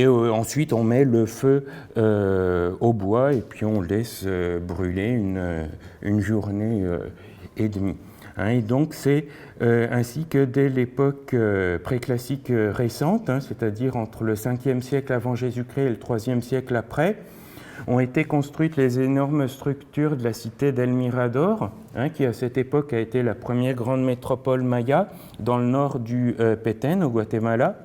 ensuite on met le feu au bois et puis on laisse brûler une journée et demie. Et donc c'est ainsi que dès l'époque préclassique récente, c'est-à-dire entre le 5e siècle avant Jésus-Christ et le 3e siècle après, ont été construites les énormes structures de la cité d'El Mirador, qui à cette époque a été la première grande métropole maya dans le nord du Petén, au Guatemala.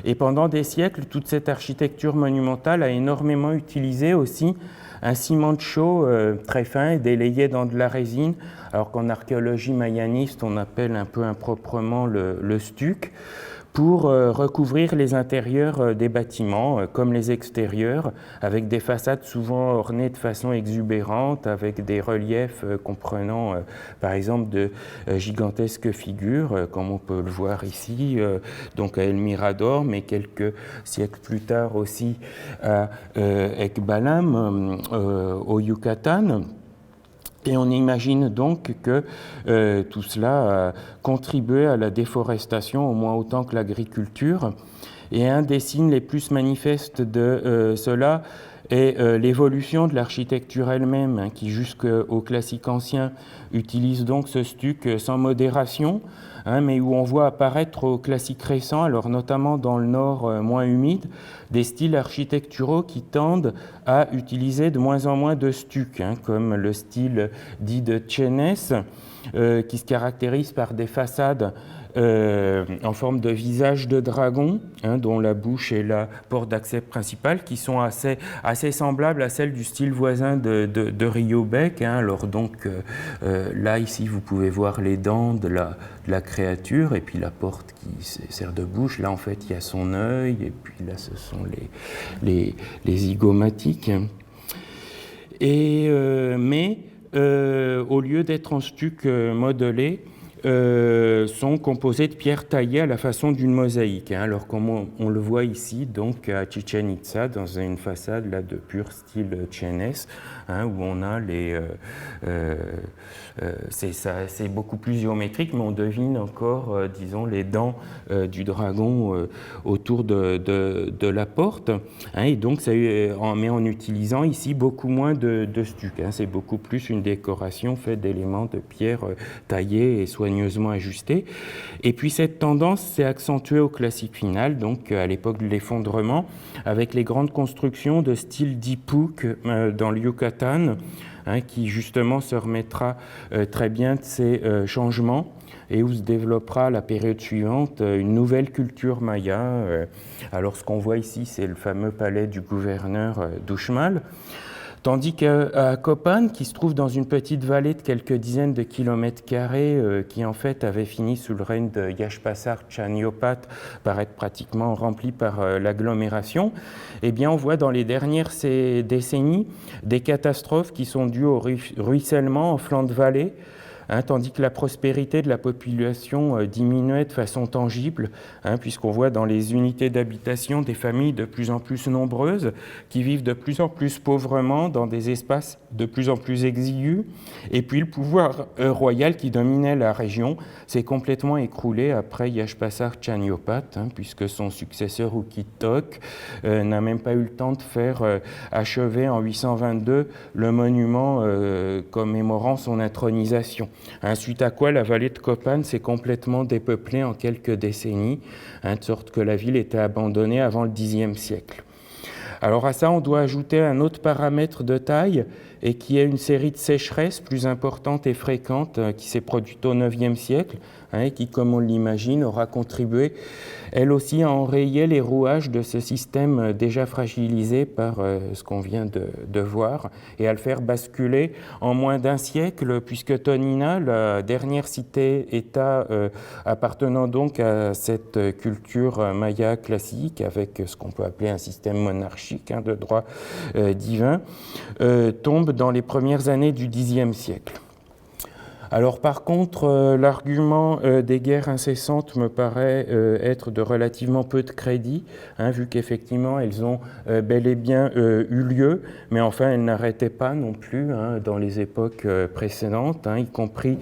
Et pendant des siècles, toute cette architecture monumentale a énormément utilisé aussi un ciment de chaux très fin et délayé dans de la résine, alors qu'en archéologie mayaniste, on appelle un peu improprement le stuc, pour recouvrir les intérieurs des bâtiments comme les extérieurs, avec des façades souvent ornées de façon exubérante, avec des reliefs comprenant par exemple de gigantesques figures, comme on peut le voir ici, donc à El Mirador, mais quelques siècles plus tard aussi à Ekbalam, au Yucatan. Et on imagine donc que tout cela a contribué à la déforestation au moins autant que l'agriculture. Et un des signes les plus manifestes de cela est l'évolution de l'architecture elle-même, qui jusqu'au classique ancien utilise donc ce stuc sans modération, mais où on voit apparaître au classique récent, alors notamment dans le nord moins humide, des styles architecturaux qui tendent à utiliser de moins en moins de stuc, comme le style dit de Chenes, qui se caractérise par des façades en forme de visage de dragon, dont la bouche est la porte d'accès principale, qui sont assez semblables à celles du style voisin de Rio-Bec. Alors donc là, ici, vous pouvez voir les dents de la créature, et puis la porte qui sert de bouche. Là, en fait, il y a son œil, et puis là, ce sont les zygomatiques. Et, mais au lieu d'être en stuc modelé, sont composés de pierres taillées à la façon d'une mosaïque. Alors comme on le voit ici, donc à Chichen Itza, dans une façade là, de pur style Chenes, où on a c'est beaucoup plus géométrique, mais on devine encore, disons, les dents du dragon autour de la porte. Et donc, mais en utilisant ici beaucoup moins de stuc. C'est beaucoup plus une décoration faite d'éléments de pierre taillés et soigneusement ajustés. Et puis cette tendance s'est accentuée au classique final, donc à l'époque de l'effondrement, avec les grandes constructions de style Dipuk dans le Yucatan, qui justement se remettra très bien de ces changements et où se développera la période suivante une nouvelle culture maya. Alors ce qu'on voit ici, c'est le fameux palais du gouverneur d'Uxmal. Tandis qu'à Copan, qui se trouve dans une petite vallée de quelques dizaines de kilomètres carrés, qui en fait avait fini sous le règne de Yashpasar Chaniopat par être pratiquement remplie par l'agglomération, eh bien on voit dans les dernières décennies des catastrophes qui sont dues au ruissellement en flanc de vallée, tandis que la prospérité de la population diminuait de façon tangible, puisqu'on voit dans les unités d'habitation des familles de plus en plus nombreuses qui vivent de plus en plus pauvrement dans des espaces de plus en plus exigus. Et puis le pouvoir royal qui dominait la région s'est complètement écroulé après Yashpasar Chaniopat, puisque son successeur Ukit-Tok n'a même pas eu le temps de faire achever en 822 le monument commémorant son intronisation. Suite à quoi la vallée de Copan s'est complètement dépeuplée en quelques décennies, de sorte que la ville était abandonnée avant le Xe siècle. Alors à ça, on doit ajouter un autre paramètre de taille, et qui est une série de sécheresses plus importantes et fréquentes qui s'est produite au IXe siècle, et qui, comme on l'imagine, aura contribué, elle aussi, à enrayer les rouages de ce système déjà fragilisé par ce qu'on vient de voir, et à le faire basculer en moins d'un siècle, puisque Tonina, la dernière cité-État appartenant donc à cette culture maya classique, avec ce qu'on peut appeler un système monarchique de droit divin, tombe dans les premières années du Xe siècle. Alors par contre, l'argument des guerres incessantes me paraît être de relativement peu de crédit, vu qu'effectivement elles ont bel et bien eu lieu, mais enfin elles n'arrêtaient pas non plus dans les époques précédentes, y compris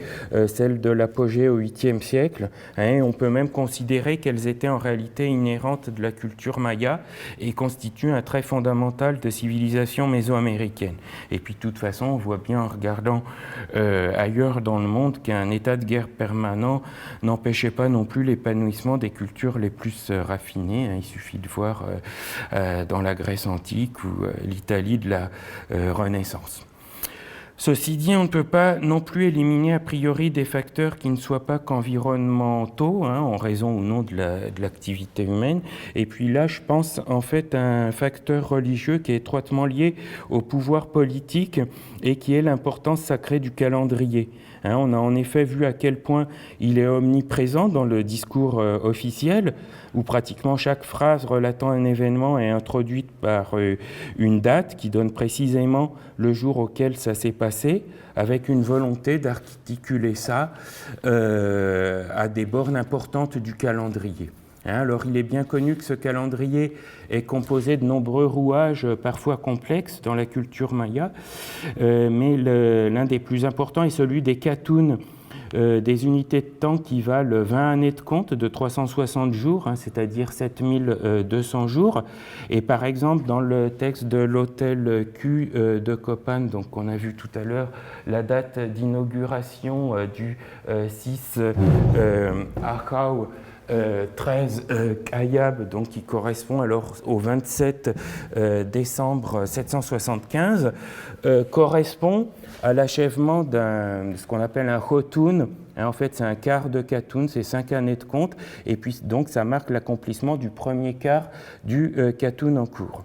celle de l'apogée au 8e siècle. On peut même considérer qu'elles étaient en réalité inhérentes de la culture maya et constituent un trait fondamental de civilisation mésoaméricaine. Et puis de toute façon, on voit bien en regardant ailleurs dans le monde qu'un état de guerre permanent n'empêchait pas non plus l'épanouissement des cultures les plus raffinées. Il suffit de voir dans la Grèce antique ou l'Italie de la Renaissance. Ceci dit, on ne peut pas non plus éliminer a priori des facteurs qui ne soient pas qu'environnementaux, en raison ou non de l'activité humaine. Et puis là, je pense en fait à un facteur religieux qui est étroitement lié au pouvoir politique et qui est l'importance sacrée du calendrier. On a en effet vu à quel point il est omniprésent dans le discours officiel, où pratiquement chaque phrase relatant un événement est introduite par une date qui donne précisément le jour auquel ça s'est passé, avec une volonté d'articuler ça à des bornes importantes du calendrier. Alors il est bien connu que ce calendrier est composé de nombreux rouages parfois complexes dans la culture maya, mais l'un des plus importants est celui des katuns, des unités de temps qui valent 20 années de compte de 360 jours, c'est-à-dire 7200 jours. Et par exemple, dans le texte de l'hôtel Q de Copan, donc on a vu tout à l'heure la date d'inauguration du 6 Akau, 13 Kayab, donc qui correspond alors au 27 décembre 775, correspond à l'achèvement de ce qu'on appelle un Khotun. En fait, c'est un quart de Katun, c'est 5 années de compte, et puis donc ça marque l'accomplissement du premier quart du Katun en cours.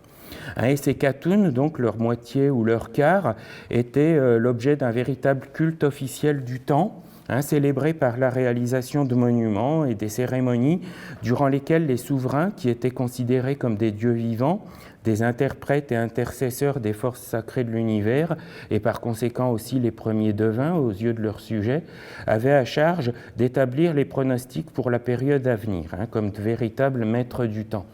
Et ces katuns, donc leur moitié ou leur quart, étaient l'objet d'un véritable culte officiel du temps, célébré par la réalisation de monuments et des cérémonies durant lesquelles les souverains, qui étaient considérés comme des dieux vivants, des interprètes et intercesseurs des forces sacrées de l'univers, et par conséquent aussi les premiers devins aux yeux de leurs sujets, avaient à charge d'établir les pronostics pour la période à venir, comme de véritables maîtres du temps.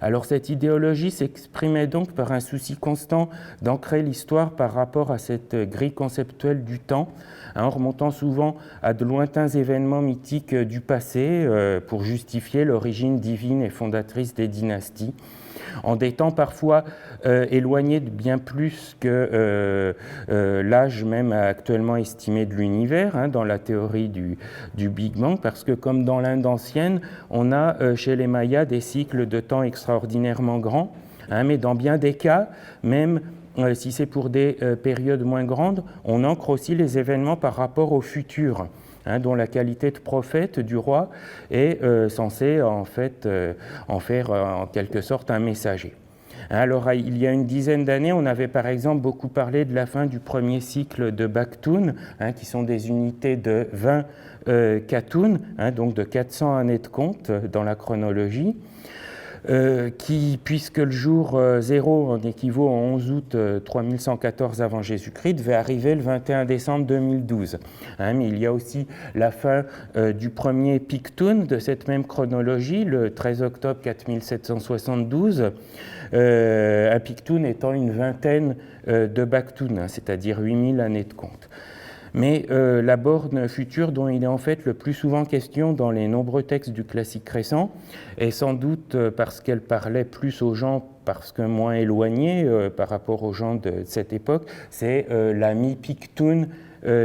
Alors cette idéologie s'exprimait donc par un souci constant d'ancrer l'histoire par rapport à cette grille conceptuelle du temps, en remontant souvent à de lointains événements mythiques du passé pour justifier l'origine divine et fondatrice des dynasties, en des temps parfois éloignés de bien plus que l'âge même actuellement estimé de l'univers, dans la théorie du Big Bang, parce que comme dans l'Inde ancienne, on a chez les Mayas des cycles de temps extraordinairement grands, mais dans bien des cas, même si c'est pour des périodes moins grandes, on ancre aussi les événements par rapport au futur, dont la qualité de prophète du roi est censée en fait en faire en quelque sorte un messager. Alors il y a une dizaine d'années, on avait par exemple beaucoup parlé de la fin du premier cycle de Baktun, qui sont des unités de 20 Katun, donc de 400 années de compte dans la chronologie. Qui, puisque le jour 0 en équivaut au 11 août 3114 avant Jésus-Christ, devait arriver le 21 décembre 2012. Mais il y a aussi la fin du premier Pictun de cette même chronologie, le 13 octobre 4772, un Pictun étant une vingtaine de Baktun, c'est-à-dire 8000 années de compte. Mais la borne future dont il est en fait le plus souvent question dans les nombreux textes du classique récent, et sans doute parce qu'elle parlait plus aux gens parce que moins éloignés par rapport aux gens de cette époque, c'est la mi-Pictun,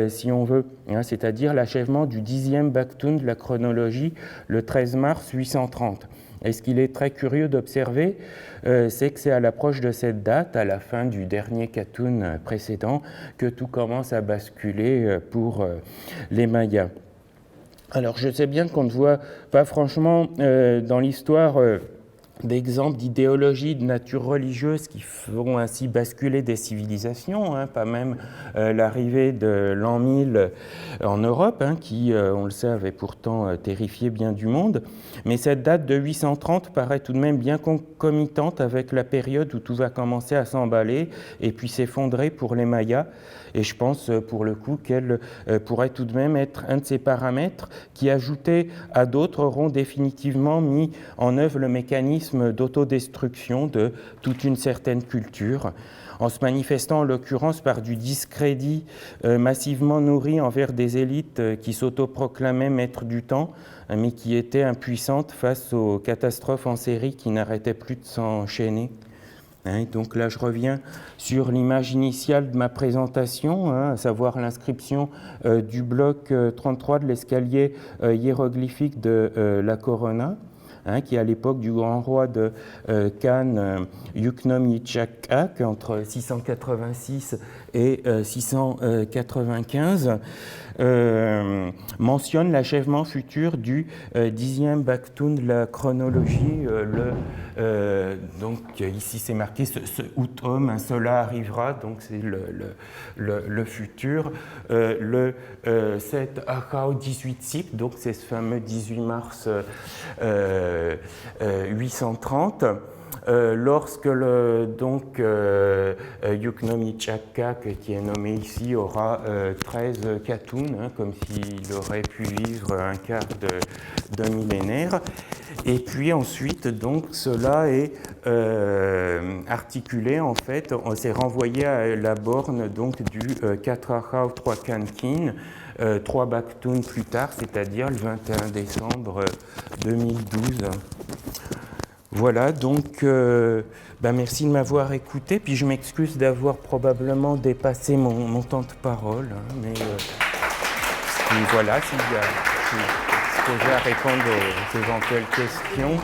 si on veut, c'est-à-dire l'achèvement du 10e Baktun de la chronologie le 13 mars 830. Et ce qu'il est très curieux d'observer, c'est que c'est à l'approche de cette date, à la fin du dernier Qatun précédent, que tout commence à basculer pour les Mayas. Alors je sais bien qu'on ne voit pas franchement dans l'histoire d'exemples d'idéologies de nature religieuse qui feront ainsi basculer des civilisations, pas même l'arrivée de l'an 1000 en Europe, qui, on le sait, avait pourtant terrifié bien du monde. Mais cette date de 830 paraît tout de même bien concomitante avec la période où tout va commencer à s'emballer et puis s'effondrer pour les Mayas. Et je pense, pour le coup, qu'elle pourrait tout de même être un de ces paramètres qui, ajoutés à d'autres, auront définitivement mis en œuvre le mécanisme d'autodestruction de toute une certaine culture, en se manifestant en l'occurrence par du discrédit massivement nourri envers des élites qui s'autoproclamaient maîtres du temps, mais qui étaient impuissantes face aux catastrophes en série qui n'arrêtaient plus de s'enchaîner. Donc là, je reviens sur l'image initiale de ma présentation, à savoir l'inscription du bloc 33 de l'escalier hiéroglyphique de la Corona, qui à l'époque du grand roi de Khan, Yuknom-Yitzhak, entre 686 et 695, mentionne l'achèvement futur du 10e Baktun de la chronologie. Donc ici c'est marqué ce Utom, cela arrivera, donc c'est le futur. Le 7 Achau 18 Sip, donc c'est ce fameux 18 mars 830. Lorsque Yuknom-Yitzhak, qui est nommé ici, aura 13 Qatun, comme s'il aurait pu vivre un quart d'un millénaire. Et puis ensuite, donc, cela est articulé, en fait, on s'est renvoyé à la borne donc, du 4 Achau 3 Kankin, 3 Baktun plus tard, c'est-à-dire le 21 décembre 2012. Voilà, donc merci de m'avoir écouté, puis je m'excuse d'avoir probablement dépassé mon temps de parole, mais voilà, si je suis disposé à répondre aux éventuelles questions.